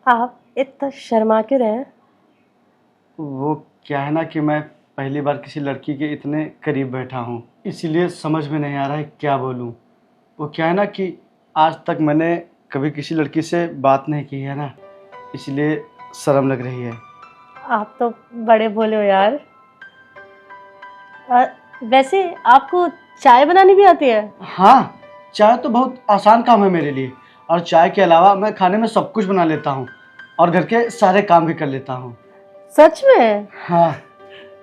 आप इतना शर्मा क्यों रहे हैं? वो क्या है ना कि मैं पहली बार किसी लड़की के इतने करीब बैठा हूँ, इसीलिए समझ में नहीं आ रहा है क्या बोलूँ। वो क्या है ना कि आज तक मैंने कभी किसी लड़की से बात नहीं की है ना, इसलिए शर्म लग रही है। आप तो बड़े भोले हो यार। वैसे आपको चाय बनानी भी आती है? हाँ, चाय तो बहुत आसान काम है मेरे लिए, और चाय के अलावा मैं खाने में सब कुछ बना लेता हूँ और घर के सारे काम भी कर लेता हूँ। सच में? हाँ।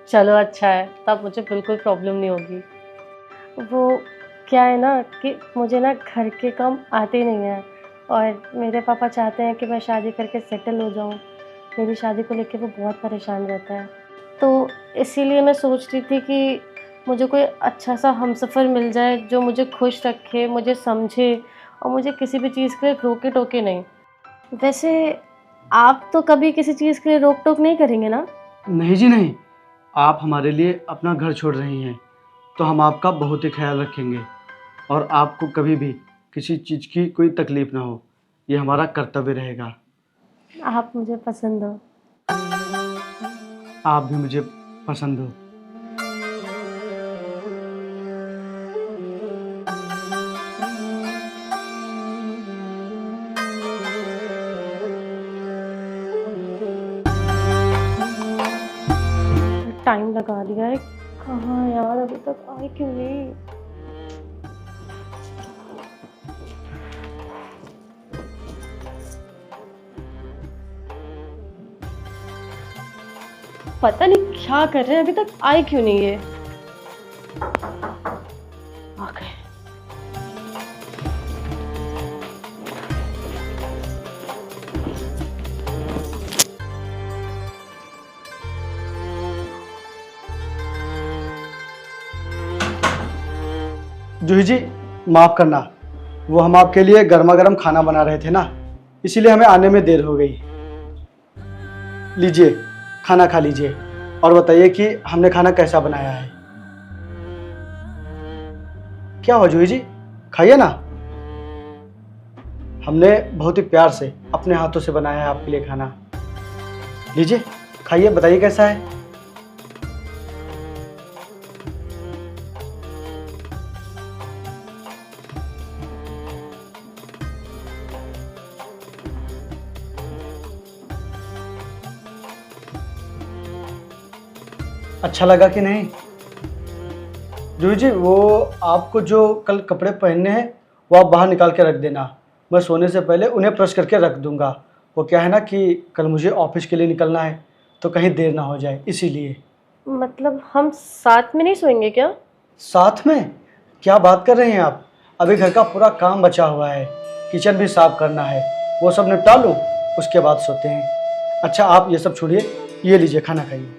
चलो अच्छा है, तब मुझे बिल्कुल प्रॉब्लम नहीं होगी। वो क्या है ना कि मुझे ना घर के काम आते नहीं हैं, और मेरे पापा चाहते हैं कि मैं शादी करके सेटल हो जाऊं। मेरी शादी को लेकर वो बहुत परेशान रहता है, तो इसीलिए मैं सोच रही थी कि मुझे कोई अच्छा सा हमसफ़र मिल जाए जो मुझे खुश रखे, मुझे समझे और मुझे किसी भी चीज़ के लिए रोके टोके नहीं। वैसे आप तो कभी किसी चीज़ के लिए रोक टोक नहीं करेंगे ना? नहीं जी नहीं, आप हमारे लिए अपना घर छोड़ रही हैं तो हम आपका बहुत ही ख्याल रखेंगे, और आपको कभी भी किसी चीज़ की कोई तकलीफ़ ना हो, ये हमारा कर्तव्य रहेगा। आप मुझे पसंद हो। आप भी मुझे पसंद हो। टाइम लगा दिया है, कहाँ यार अभी तक आई क्यों नहीं? पता नहीं क्या कर रहे हैं, अभी तक आई क्यों नहीं है? आ गए। जूही जी, माफ़ करना, वो हम आपके लिए गर्मा गर्म खाना बना रहे थे ना, इसीलिए हमें आने में देर हो गई। लीजिए, खाना खा लीजिए और बताइए कि हमने खाना कैसा बनाया है। क्या हो जूही जी, खाइए ना। हमने बहुत ही प्यार से अपने हाथों से बनाया है आपके लिए खाना। लीजिए, खाइए, बताइए कैसा है। अच्छा लगा कि नहीं? जूही जी, वो आपको जो कल कपड़े पहनने हैं वो आप बाहर निकाल के रख देना, मैं सोने से पहले उन्हें प्रेस करके रख दूंगा। वो क्या है ना कि कल मुझे ऑफिस के लिए निकलना है, तो कहीं देर ना हो जाए इसीलिए। मतलब हम साथ में नहीं सोएंगे क्या? साथ में? क्या बात कर रहे हैं आप? अभी घर का पूरा काम बचा हुआ है, किचन भी साफ करना है, वो सब निपटा लूँ उसके बाद सोते हैं। अच्छा आप ये सब छोड़िए, ये लीजिए खाना खाइए।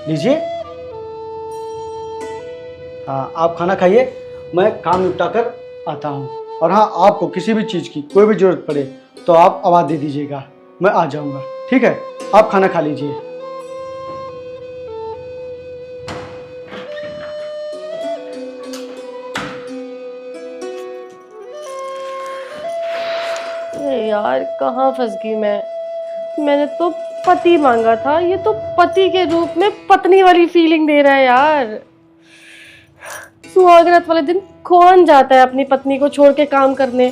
लीजिए। हाँ, आप खाना खाइए, मैं काम निपटा कर आता हूँ। और हाँ, आपको किसी भी चीज़ की कोई भी ज़रूरत पड़े तो आप आवाज़ दे दीजिएगा, मैं आ जाऊँगा। ठीक है, आप खाना खा लीजिए। अरे यार कहाँ फंस गई मैं। मैंने तो पति मांगा था, ये तो पति के रूप में पत्नी वाली फीलिंग दे रहा है यार। सुहागरात वाले दिन कौन जाता है अपनी पत्नी को छोड़ के काम करने?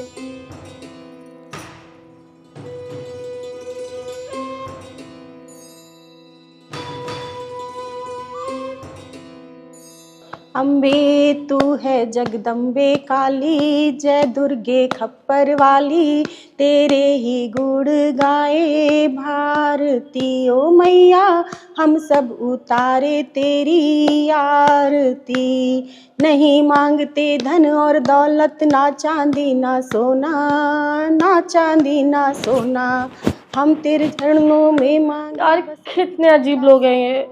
अम्बे तू है जगदम्बे काली, जय दुर्गे खप्पर वाली, तेरे ही गुण गाए भारती ओ मैया, हम सब उतारे तेरी आरती। नहीं मांगते धन और दौलत, ना चांदी ना सोना, ना चांदी ना सोना, हम तेरे चरणों में मांग। यार कितने अजीब लोग हैं ये।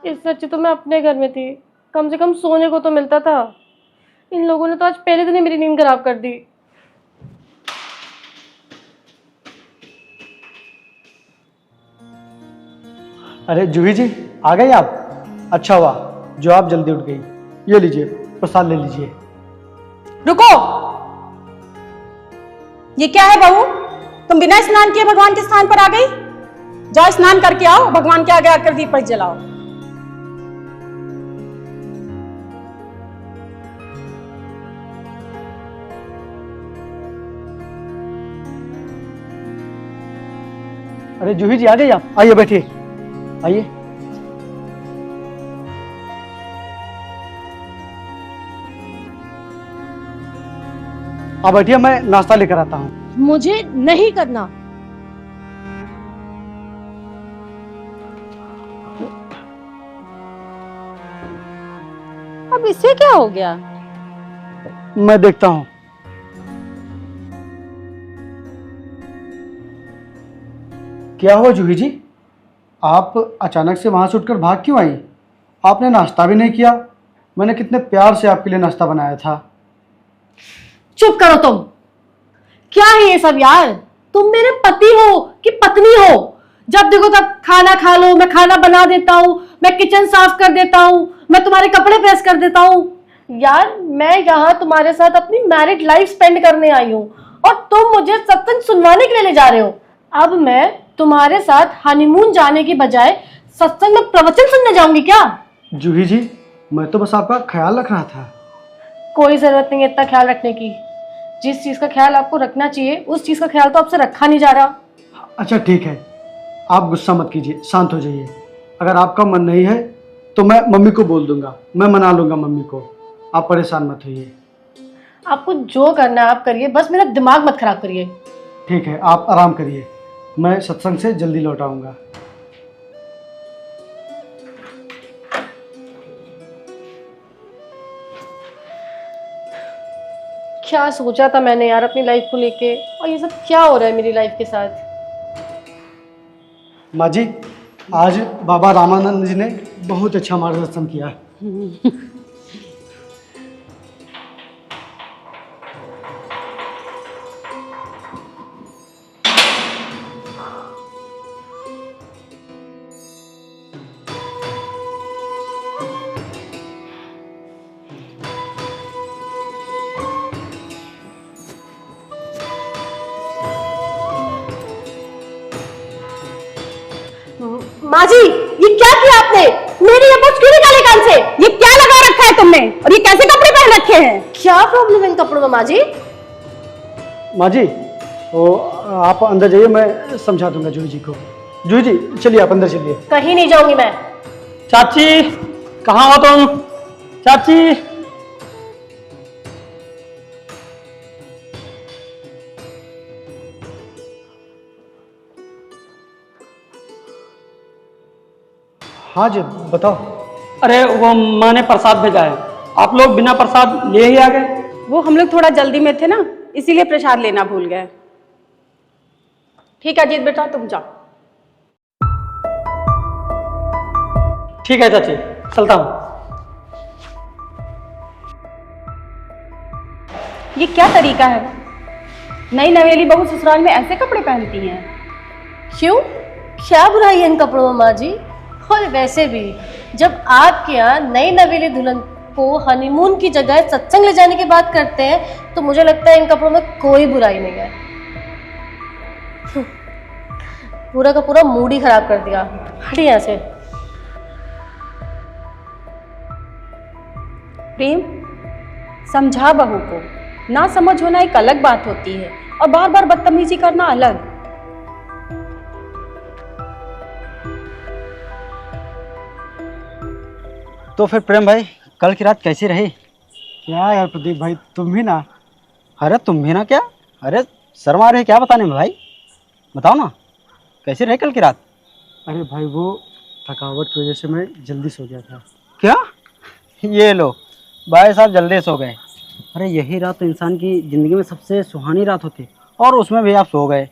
इससे अच्छी तो मैं अपने घर में थी, कम से कम सोने को तो मिलता था। इन लोगों ने तो आज पहले दिन ही मेरी नींद खराब कर दी। अरे जूही जी, आ गई आप? अच्छा हुआ जो आप जल्दी उठ गई। ये लीजिए, प्रसाद ले लीजिए। रुको, ये क्या है बहू? तुम बिना स्नान किए भगवान के स्थान पर आ गई? जाओ स्नान करके आओ, भगवान के आगे आकर दीपक जलाओ। अरे जूही जी आ गई आप, आइए बैठिए, आइए। आप बैठिए, मैं नाश्ता लेकर आता हूँ। मुझे नहीं करना। अब इसे क्या हो गया? मैं देखता हूँ। क्या हुआ जूही जी, आप अचानक से वहां से उठकर भाग क्यों आई? आपने नाश्ता भी नहीं किया। मैंने कितने प्यार से आपके लिए नाश्ता बनाया था। चुप करो तुम। क्या है ये सब यार? तुम मेरे पति हो कि पत्नी हो? जब देखो तब खाना खा लो, मैं खाना बना देता हूँ, मैं किचन साफ कर देता हूँ, मैं तुम्हारे कपड़े प्रेस कर देता हूँ। यार मैं यहाँ तुम्हारे साथ अपनी मैरिड लाइफ स्पेंड करने आई हूँ और तुम मुझे सत्संग सुनवाने के लिए ले जा रहे हो। अब मैं तुम्हारे साथ हनीमून जाने की बजाय सत्संग में प्रवचन सुनने जाऊंगी क्या? जूही जी, मैं तो बस आपका ख्याल रख रहा था। कोई जरूरत नहीं है इतना ख्याल रखने की। जिस चीज का ख्याल आपको रखना चाहिए उस चीज का ख्याल तो आपसे रखा नहीं जा रहा। अच्छा ठीक है, आप गुस्सा मत कीजिए, शांत हो जाइए। अगर आपका मन नहीं है तो मैं मम्मी को बोल दूंगा, मैं मना लूंगा मम्मी को। आप परेशान मत होइए। आपको जो करना है आप करिए, बस मेरा दिमाग मत खराब करिए। ठीक है, आप आराम करिए, मैं सत्संग से जल्दी लौट आऊंगा। क्या सोचा था मैंने यार अपनी लाइफ को लेके, और ये सब क्या हो रहा है मेरी लाइफ के साथ। माँ जी, आज बाबा रामानंद जी ने बहुत अच्छा मार्गदर्शन किया। माँ जी, ये क्या किया आपने? मेरी एयरपोर्ट्स क्यों निकाले कान से? ये क्या लगा रखा है तुमने, और ये कैसे कपड़े पहन रखे हैं? क्या प्रॉब्लम है इन कपड़ों में माँ जी? माँ जी, वो आप अंदर जाइए, मैं समझा दूंगा जूही जी को। जूही जी चलिए, आप अंदर चलिए। कहीं नहीं जाऊंगी मैं। चाची कहाँ हो तुम? चाची हाँ जी बताओ। अरे वो माँ ने प्रसाद भेजा है, आप लोग बिना प्रसाद ले ही आ गए। वो हम लोग थोड़ा जल्दी में थे ना, इसीलिए प्रसाद लेना भूल गए। ठीक है अजीत बेटा, तुम जाओ। ठीक है चाची, चलता हूँ। ये क्या तरीका है? नई नवेली बहू ससुराल में ऐसे कपड़े पहनती हैं? क्यों? क्या बुराई है इन कपड़ों में माँ जी? और वैसे भी जब आपके यहाँ नई नवेली दुल्हन को हनीमून की जगह सत्संग ले जाने की बात करते हैं तो मुझे लगता है इन कपड़ों में कोई बुराई नहीं है। पूरा का पूरा मूड ही खराब कर दिया। हटिए यहाँ से। प्रेम, समझा बहू को, ना समझ होना एक अलग बात होती है और बार बार बदतमीजी करना अलग। तो फिर प्रेम भाई, कल की रात कैसी रही? क्या यार प्रदीप भाई, तुम भी ना। अरे तुम भी ना क्या? अरे शर्मा रहे क्या बताने में भाई, बताओ ना कैसी रही कल की रात? अरे भाई वो थकावट की वजह से मैं जल्दी सो गया था। क्या? ये लो भाई साहब जल्दी सो गए। अरे यही रात तो इंसान की ज़िंदगी में सबसे सुहानी रात होती, और उसमें भी आप सो गए।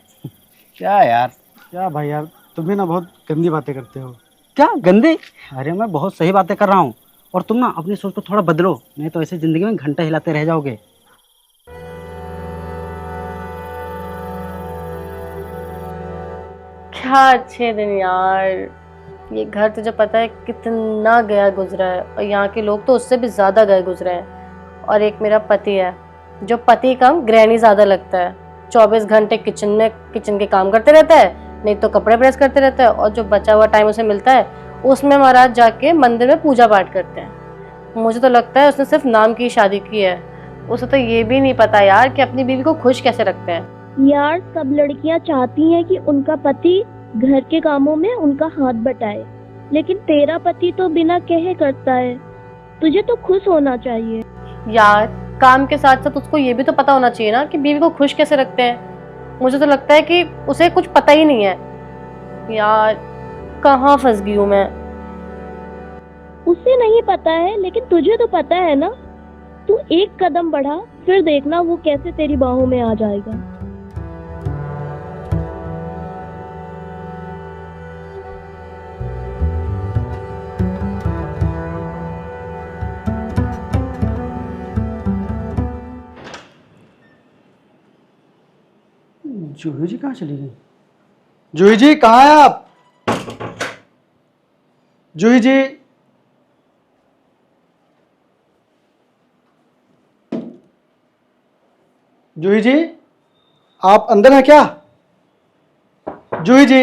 क्या यार? क्या भाई यार, तुम भी ना बहुत गंदी बातें करते हो। क्या गंदी? अरे मैं बहुत सही बातें कर रहा हूँ, और तुम ना अपनी सोच को थोड़ा बदलो, नहीं तो ऐसे ज़िंदगी में घंटा हिलाते रह जाओगे। क्या अच्छे दिन यार। ये घर तुझे पता है कितना गया गुजरा है, और यहाँ के लोग तो उससे भी ज़्यादा गए गुजरे हैं। और एक मेरा पति है जो पति कम ग्रहणी ज़्यादा लगता है। 24 घंटे किचन के काम करते रहता है, नहीं तो कपड़े प्रेस करते रहता है, और जो बचा हुआ टाइम उसे मिलता है उसमें महाराज जाके मंदिर में पूजा पाठ करते हैं। मुझे तो लगता है उसने सिर्फ नाम की शादी की है, उसे तो ये भी नहीं पता यार कि अपनी बीवी को खुश कैसे रखते हैं। यार सब लड़कियां चाहती हैं कि उनका पति घर के कामों में उनका हाथ बटाए, लेकिन तेरा पति तो बिना कहे करता है। तुझे तो खुश होना चाहिए। यार काम के साथ साथ उसको ये भी तो पता होना चाहिए ना कि बीवी को खुश कैसे रखते हैं। मुझे तो लगता है कि उसे कुछ पता ही नहीं है। यार कहाँ फंस गई हूँ मैं। उसे नहीं पता है लेकिन तुझे तो पता है ना। तू एक कदम बढ़ा, फिर देखना वो कैसे तेरी बाहों में आ जाएगा। जूही जी कहाँ चली गई? जूही जी कहाँ हैं आप? जूही जी, जूही जी, आप अंदर हैं क्या? जूही जी,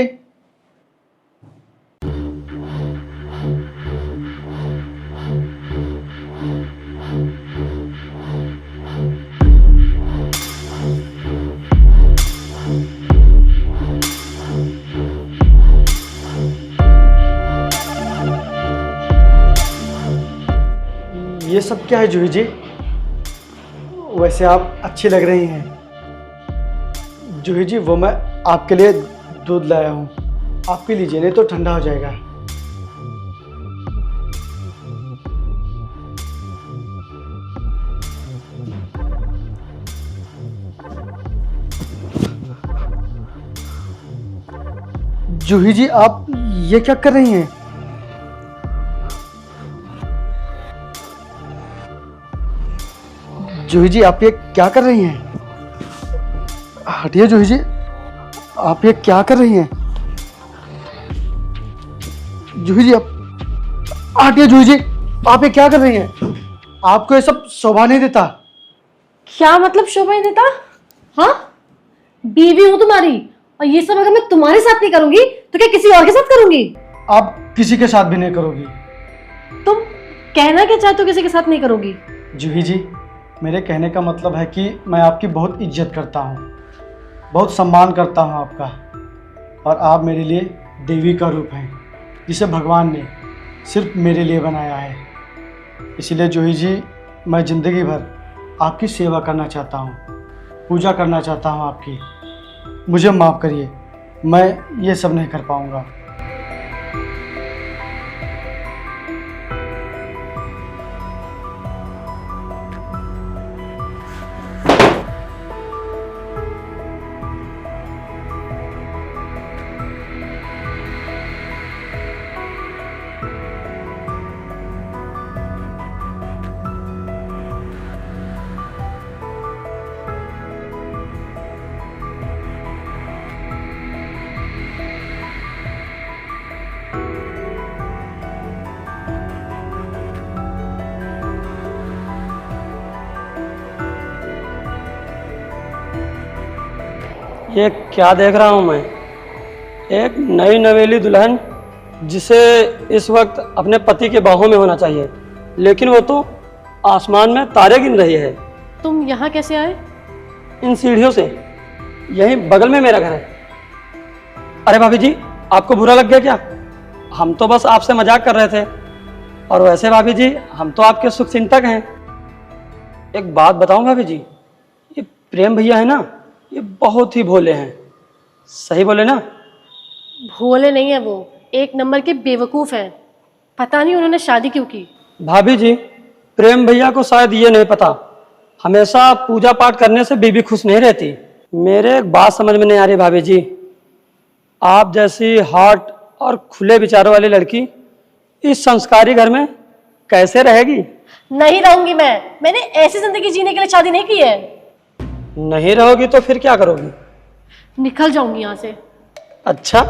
ये सब क्या है जूही जी? वैसे आप अच्छी लग रही हैं। जूही जी, वो मैं आपके लिए दूध लाया हूँ, आप पी लीजिए, नहीं तो ठंडा हो जाएगा। जूही जी, आप ये क्या कर रही हैं? जूही जी, आप ये क्या कर रही हैं? हटिए जूही जी, आप ये क्या कर रही हैं? जूही जी, आप हटिए। जूही जी, आप ये क्या कर रही हैं? आपको ये सब शोभा नहीं देता। क्या मतलब शोभा नहीं देता? हाँ, बीवी हूँ तुम्हारी, और ये सब अगर मैं तुम्हारे साथ नहीं करूंगी तो क्या किसी और के साथ करूंगी? आप किसी के साथ भी नहीं करोगी। तुम कहना क्या चाहते हो किसी के साथ नहीं करोगी? जूही जी, मेरे कहने का मतलब है कि मैं आपकी बहुत इज्जत करता हूँ, बहुत सम्मान करता हूँ आपका, और आप मेरे लिए देवी का रूप हैं, जिसे भगवान ने सिर्फ मेरे लिए बनाया है। इसलिए जूही जी, मैं ज़िंदगी भर आपकी सेवा करना चाहता हूँ, पूजा करना चाहता हूँ आपकी। मुझे माफ़ करिए, मैं ये सब नहीं कर पाऊँगा। ये क्या देख रहा हूँ मैं? एक नई नवेली दुल्हन, जिसे इस वक्त अपने पति के बाहों में होना चाहिए, लेकिन वो तो आसमान में तारे गिन रही है। तुम यहाँ कैसे आए? इन सीढ़ियों से। यहीं बगल में मेरा घर है। अरे भाभी जी, आपको बुरा लग गया क्या? हम तो बस आपसे मजाक कर रहे थे। और वैसे भाभी जी, हम तो आपके शुभ चिंतक हैं। एक बात बताऊं भाभी जी, ये प्रेम भैया है ना, ये बहुत ही भोले हैं। सही बोले ना? भोले नहीं है वो, एक नंबर के बेवकूफ हैं। पता नहीं उन्होंने शादी क्यों की। भाभी जी, प्रेम भैया को शायद ये नहीं पता, हमेशा पूजा पाठ करने से बीवी खुश नहीं रहती। मेरे एक बात समझ में नहीं आ रही भाभी जी, आप जैसी हॉट और खुले विचारों वाली लड़की इस संस्कारी घर में कैसे रहेगी? नहीं रहूंगी मैंने ऐसी जिंदगी जीने के लिए शादी नहीं की है। नहीं रहोगी तो फिर क्या करोगी? निकल जाऊंगी यहाँ से। अच्छा,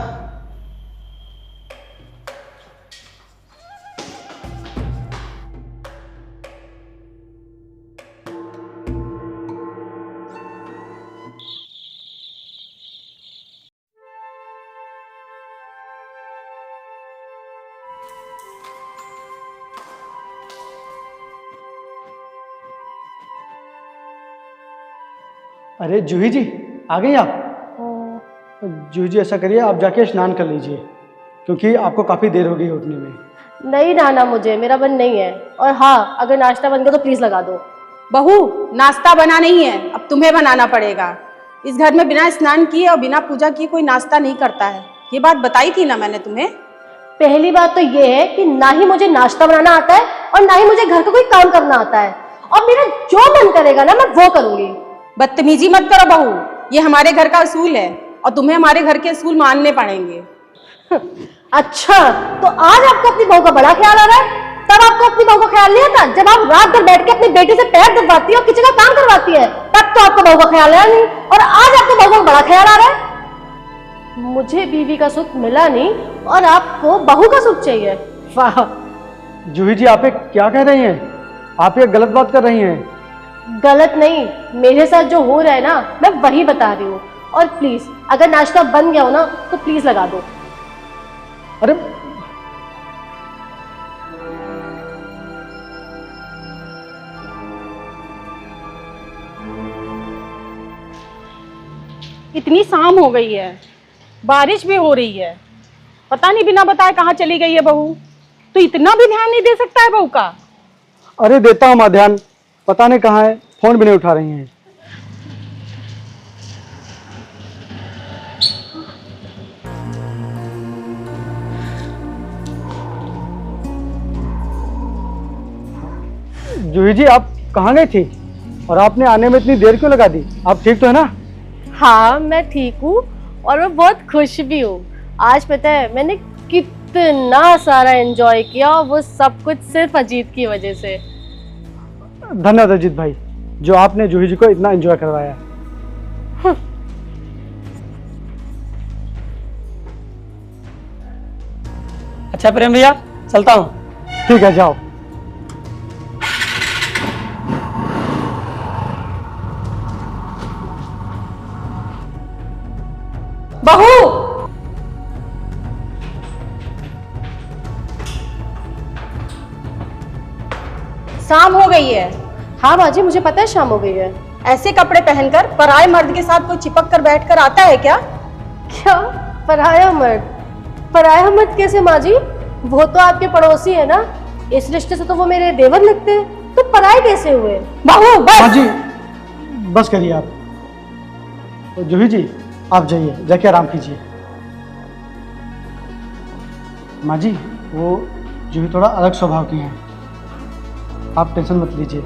अरे जूही जी, आ गई आप? जूही जी, ऐसा करिए आप जाके स्नान कर लीजिए, क्योंकि आपको काफ़ी देर हो गई उठने में। नहीं नहाना मुझे, मेरा मन नहीं है। और हाँ, अगर नाश्ता बन गया तो प्लीज़ लगा दो। बहू, नाश्ता बना नहीं है, अब तुम्हें बनाना पड़ेगा। इस घर में बिना स्नान किए और बिना पूजा किए कोई नाश्ता नहीं करता है। ये बात बताई थी ना मैंने तुम्हें। पहली बात तो ये है कि ना ही मुझे नाश्ता बनाना आता है और ना ही मुझे घर का कोई काम करना आता है, और मेरा जो मन करेगा ना मैं वो करूंगी। बदतमीजी मत करो बहू, ये हमारे घर का असूल है और तुम्हें हमारे घर के असूल मानने पड़ेंगे। अच्छा, तो आज आपको अपनी बहू का बड़ा ख्याल आ रहा है? तब आपको अपनी बहू का ख्याल नहीं आता जब आप रात भर बैठ के अपनी बेटी से पैर दबाती है और किचन का काम करवाती है, तब तो आपको बहू का ख्याल आया नहीं, और आज आपको बहू का बड़ा ख्याल आ रहा है। मुझे बीवी का सुख मिला नहीं और आपको बहू का सुख चाहिए। वाह जूही जी, आप ये क्या कह रही हैं? आप ये गलत बात कर रही हैं। गलत नहीं, मेरे साथ जो हो रहा है ना मैं वही बता रही हूँ। और प्लीज अगर नाश्ता बन गया हो ना तो प्लीज लगा दो। अरे इतनी शाम हो गई है, बारिश भी हो रही है, पता नहीं बिना बताए कहाँ चली गई है बहू। तो इतना भी ध्यान नहीं दे सकता है बहू का? अरे देता हूँ मैं ध्यान, पता नहीं कहाँ है, फोन भी नहीं उठा रही हैं। जूही जी, आप कहाँ गई थी और आपने आने में इतनी देर क्यों लगा दी? आप ठीक तो है ना? हाँ मैं ठीक हूँ और मैं बहुत खुश भी हूँ। आज पता है मैंने कितना सारा एंजॉय किया, और वो सब कुछ सिर्फ अजीत की वजह से। धन्यवाद अजीत भाई, जो आपने जूही जी को इतना एंजॉय करवाया। अच्छा प्रेम भैया, चलता हूँ। ठीक है, जाओ। बहू, शाम हो गई है। हाँ बाजी, मुझे पता है शाम हो गई है। ऐसे कपड़े पहनकर पराये मर्द के साथ कोई चिपक कर बैठकर आता है क्या? क्या पराया मर्द? पराया मर्द कैसे माँ जी? वो तो आपके पड़ोसी है ना, इस रिश्ते से तो वो मेरे देवर लगते हैं, तो पराये कैसे हुए? बहू बस। हाँ जी, बस करिए आप। तो जूही जी, आप जाइए, जाके आराम कीजिए। माँ जी, वो जूही थोड़ा अलग स्वभाव की हैं, आप टेंशन मत लीजिए,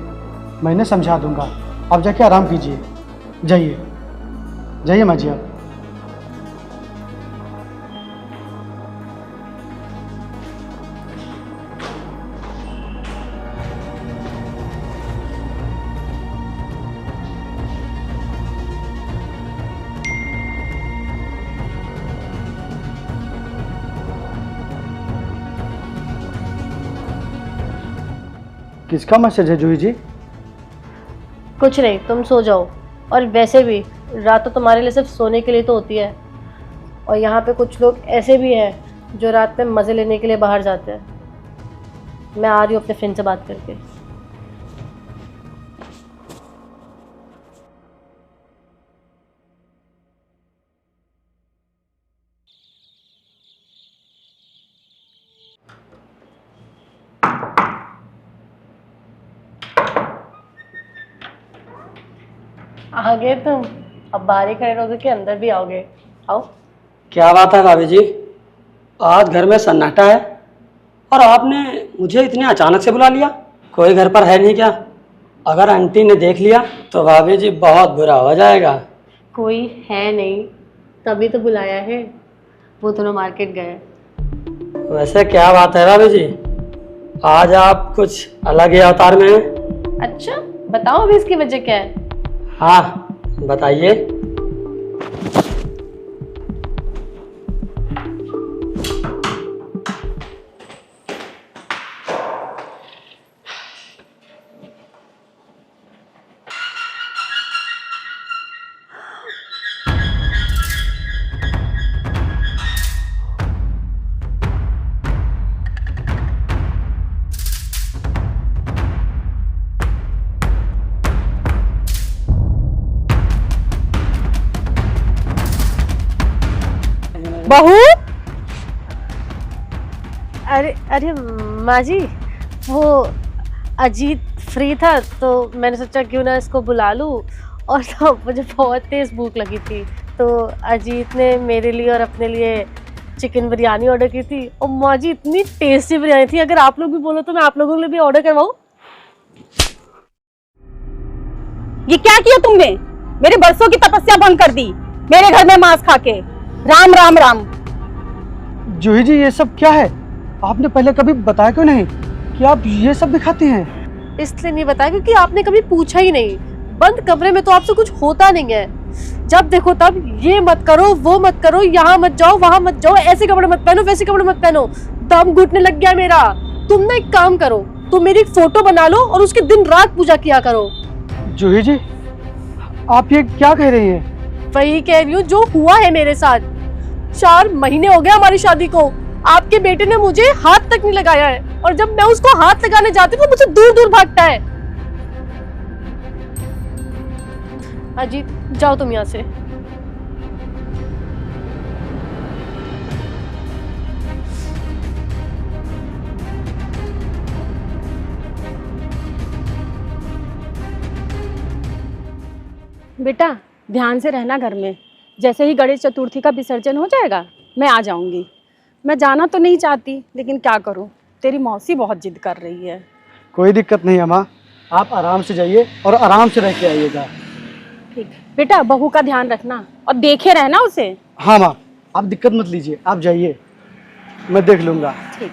मैं इन्हें समझा दूंगा। आप जाके आराम कीजिए, जाइए जाइए माँ जी आप। किसका मैसेज है जूही जी? कुछ नहीं, तुम सो जाओ। और वैसे भी रात तो तुम्हारे लिए सिर्फ सोने के लिए तो होती है, और यहाँ पे कुछ लोग ऐसे भी हैं जो रात में मज़े लेने के लिए बाहर जाते हैं। मैं आ रही हूँ अपने फ्रेंड से बात करके। आ गए तुम? अब बाहर ही खड़े रहोगे कि अंदर भी आओगे? आओ। क्या बात है भाभी जी, आज घर में सन्नाटा है और आपने मुझे इतने अचानक से बुला लिया। कोई घर पर है नहीं क्या? अगर आंटी ने देख लिया तो भाभी जी बहुत बुरा हो जाएगा। कोई है नहीं, तभी तो बुलाया है। वो दोनों मार्केट गए। वैसे क्या बात है भाभी जी, आज आप कुछ अलग ही अवतार में हैं। अच्छा बताओ अभी इसकी वजह क्या है? हाँ बताइए। बहू, अरे अरे माँ जी, वो अजीत फ्री था तो मैंने सोचा क्यों ना इसको बुला लूँ। और तो मुझे बहुत तेज़ भूख लगी थी, तो अजीत ने मेरे लिए और अपने लिए चिकन बिरयानी ऑर्डर की थी। और माँ जी इतनी टेस्टी बिरयानी थी, अगर आप लोग भी बोलो तो मैं आप लोगों के लिए भी ऑर्डर करवाऊँ। ये क्या किया तुमने? मेरे बरसों की तपस्या भंग कर दी, मेरे घर में मांस खा के। राम राम राम। जूही जी, ये सब क्या है? आपने पहले कभी बताया क्यों नहीं कि आप ये सब भी खाती हैं? इसलिए नहीं बताया क्योंकि आपने कभी पूछा ही नहीं। बंद कमरे में तो आपसे कुछ होता नहीं है, जब देखो तब ये मत करो, वो मत करो, यहाँ मत जाओ, वहां मत जाओ, ऐसे कपड़े मत पहनो, वैसे कपड़े मत पहनो। दम घुटने लग गया मेरा। तुम ना एक काम करो, तुम मेरी फोटो बना लो और उसकी दिन रात पूजा किया करो। जूही जी, आप ये क्या कह रही हैं? वही कह रही हूँ जो हुआ है मेरे साथ। 4 महीने हो गए हमारी शादी को, आपके बेटे ने मुझे हाथ तक नहीं लगाया है, और जब मैं उसको हाथ लगाने जाती हूँ तो मुझसे दूर दूर भागता है। अजीत, जाओ तुम यहाँ से। बेटा ध्यान से रहना घर में। जैसे ही गणेश चतुर्थी का विसर्जन हो जाएगा मैं आ जाऊंगी। मैं जाना तो नहीं चाहती, लेकिन क्या करूं, तेरी मौसी बहुत जिद कर रही है। कोई दिक्कत नहीं है माँ, आप आराम से जाइए और आराम से रह के आइएगा। ठीक बेटा, बहू का ध्यान रखना और देखे रहना उसे। हाँ माँ, आप दिक्कत मत लीजिए, आप जाइए, मैं देख लूँगा। ठीक।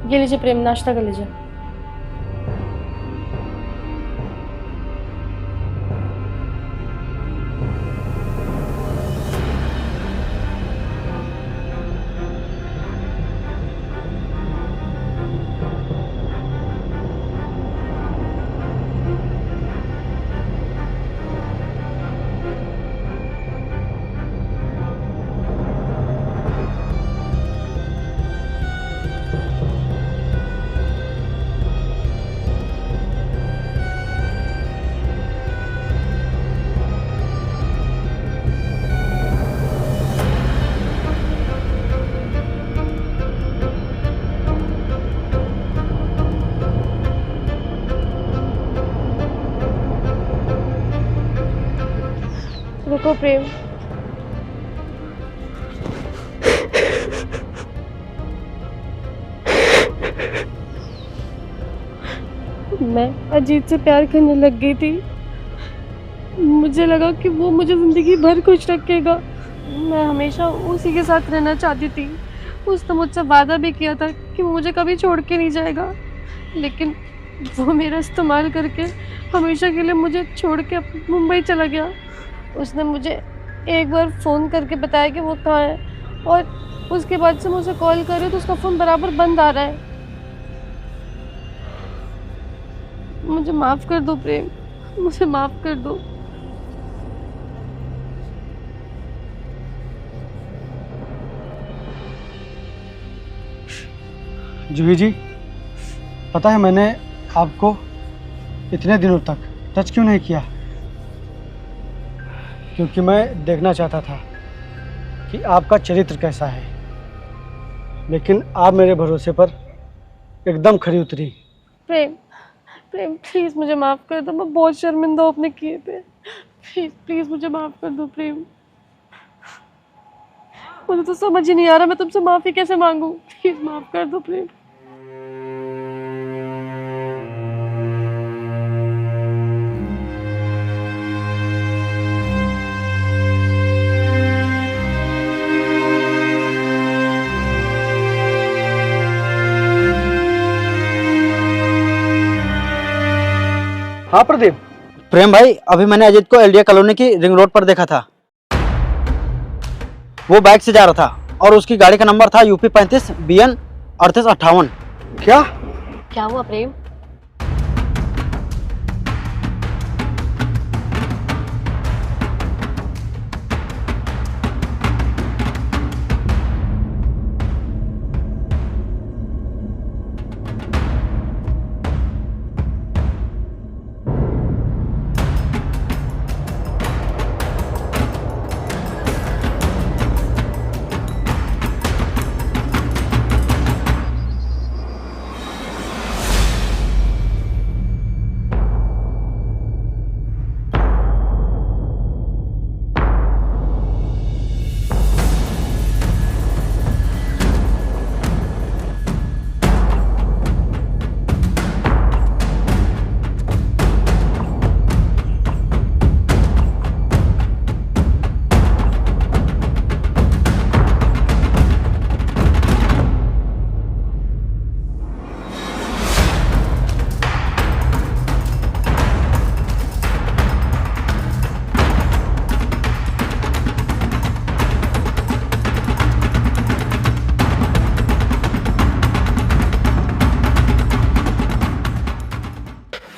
ये लीजिए प्रेम, नाश्ता कर लीजिए। रुको प्रेम, मैं अजीत से प्यार करने लग गई थी। मुझे लगा कि वो मुझे जिंदगी भर खुश रखेगा। मैं हमेशा उसी के साथ रहना चाहती थी। उसने मुझसे वादा भी किया था कि वो मुझे कभी छोड़ के नहीं जाएगा, लेकिन वो मेरा इस्तेमाल करके हमेशा के लिए मुझे छोड़ के मुंबई चला गया। उसने मुझे एक बार फ़ोन करके बताया कि वो कहाँ है, और उसके बाद से मैं उसे कॉल कर रही हूँ तो उसका फ़ोन बराबर बंद आ रहा है। मुझे माफ़ कर दो प्रेम, मुझे माफ़ कर दो। जूही जी, पता है मैंने आपको इतने दिनों तक टच क्यों नहीं किया? क्योंकि मैं देखना चाहता था कि आपका चरित्र कैसा है, लेकिन आप मेरे भरोसे पर एकदम खरी उतरी। प्रेम, प्रेम प्लीज़ मुझे माफ़ कर दो, मैं बहुत शर्मिंदा हूँ अपने किए पे। प्लीज़ प्लीज़ मुझे माफ़ कर दो प्रेम। मुझे तो समझ ही नहीं आ रहा मैं तुमसे माफ़ी कैसे मांगूँ। प्लीज़ माफ़ कर दो प्रेम। हाँ प्रदीप। प्रेम भाई, अभी मैंने अजीत को एलडीए कॉलोनी की रिंग रोड पर देखा था। वो बाइक से जा रहा था और उसकी गाड़ी का नंबर था यूपी 35 BN 3858। क्या? क्या हुआ प्रेम?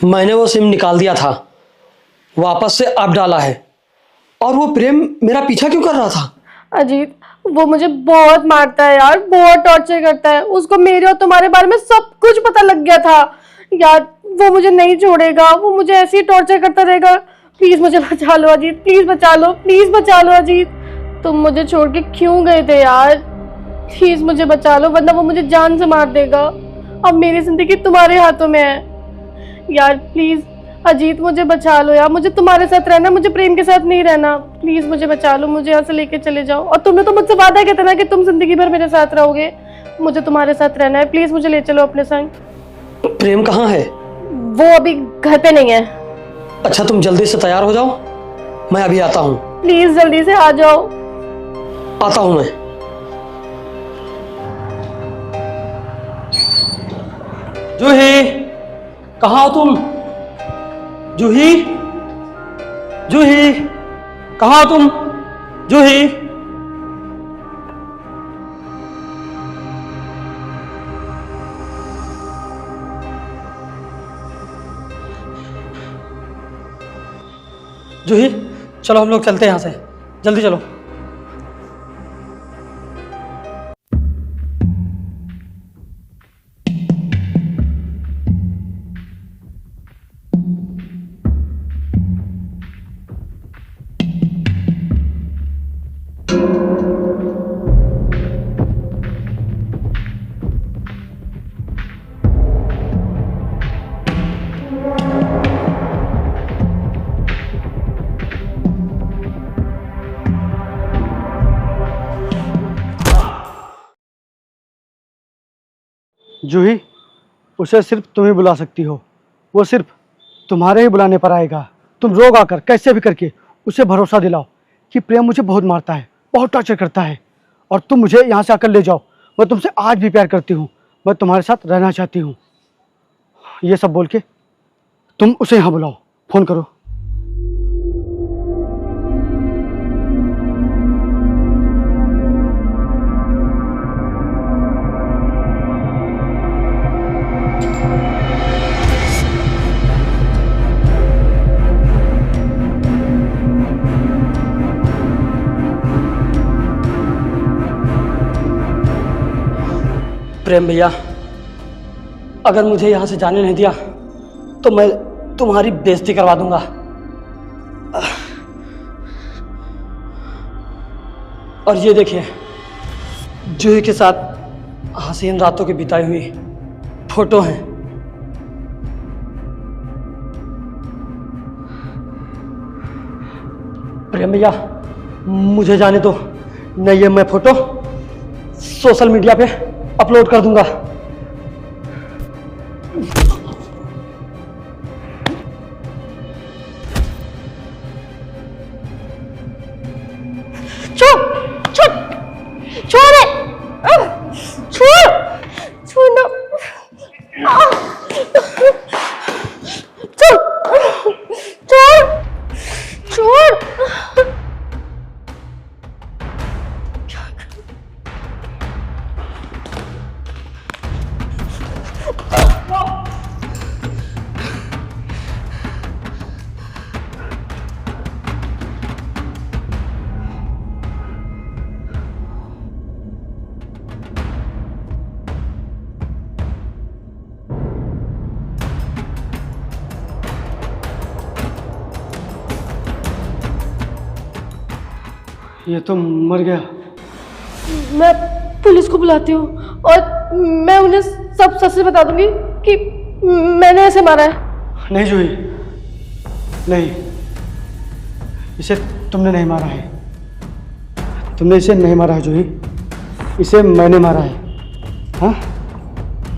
मैंने वो सिम निकाल दिया था, वापस से अब डाला है। और वो प्रेम मेरा पीछा क्यों कर रहा था? अजीत, वो मुझे बहुत मारता है यार, बहुत टॉर्चर करता है। उसको मेरे और तुम्हारे बारे में सब कुछ पता लग गया था यार। वो मुझे नहीं छोड़ेगा, वो मुझे ऐसे ही टॉर्चर करता रहेगा। प्लीज मुझे बचा लो अजीत, प्लीज बचा लो, प्लीज बचा लो अजीत। तुम मुझे छोड़ के क्यों गए थे यार? प्लीज मुझे बचा लो, वरना वो मुझे जान से मार देगा। अब मेरी जिंदगी तुम्हारे हाथों में है यार। प्लीज अजीत मुझे बचा लो यार, मुझे तुम्हारे साथ रहना, मुझे प्रेम के साथ नहीं रहना। प्लीज मुझे बचा लो, मुझे यहाँ से लेके चले जाओ। और तुमने तो मुझसे वादा किया था ना कि तुम जिंदगी भर मेरे साथ रहोगे। मुझे तुम्हारे साथ रहना है, प्लीज मुझे ले चलो अपने संग। प्रेम कहाँ है? वो अभी घर पे नहीं है। अच्छा, तुम जल्दी से तैयार हो जाओ, मैं अभी आता हूँ। प्लीज जल्दी से आ जाओ। आता हूँ मैं। जूही, कहाँ हो तुम? जूही, जूही, कहाँ हो तुम? जूही। जूही, चलो हम लोग चलते हैं यहाँ से, जल्दी चलो। जूही, उसे सिर्फ तुम ही बुला सकती हो। वो सिर्फ तुम्हारे ही बुलाने पर आएगा। तुम रोग आकर कैसे भी करके उसे भरोसा दिलाओ कि प्रेम मुझे बहुत मारता है, बहुत टॉर्चर करता है, और तुम मुझे यहाँ से आकर ले जाओ। मैं तुमसे आज भी प्यार करती हूँ, मैं तुम्हारे साथ रहना चाहती हूँ। ये सब बोल के तुम उसे यहाँ बुलाओ, फ़ोन करो। प्रेम भैया, अगर मुझे यहाँ से जाने नहीं दिया तो मैं तुम्हारी बेइज्जती करवा दूंगा। और ये देखिए, जूही के साथ हसीन रातों की बिताई हुई फोटो हैं। प्रेम भैया, मुझे जाने दो, नहीं ये मैं फोटो सोशल मीडिया पे अपलोड कर दूंगा। ये तो मर गया। मैं पुलिस को बुलाती हूँ और मैं उन्हें सब सच से बता दूंगी कि मैंने ऐसे मारा है। नहीं जूही, नहीं, इसे तुमने नहीं मारा है। तुमने इसे नहीं मारा है जूही, इसे मैंने मारा है। हाँ,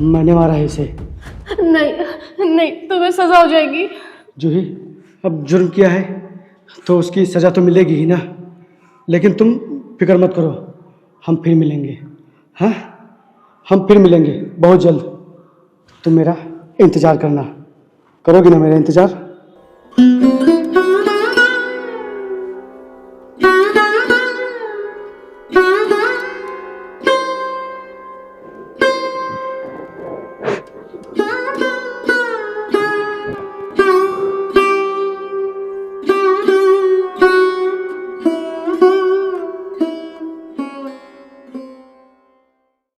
मैंने मारा है इसे। नहीं नहीं, तुम्हें सजा हो जाएगी। जूही, अब जुर्म किया है तो उसकी सजा तो मिलेगी ही ना। लेकिन तुम फिक्र मत करो, हम फिर मिलेंगे। हाँ, हम फिर मिलेंगे बहुत जल्द। तुम मेरा इंतज़ार करना, करोगी ना मेरा इंतज़ार?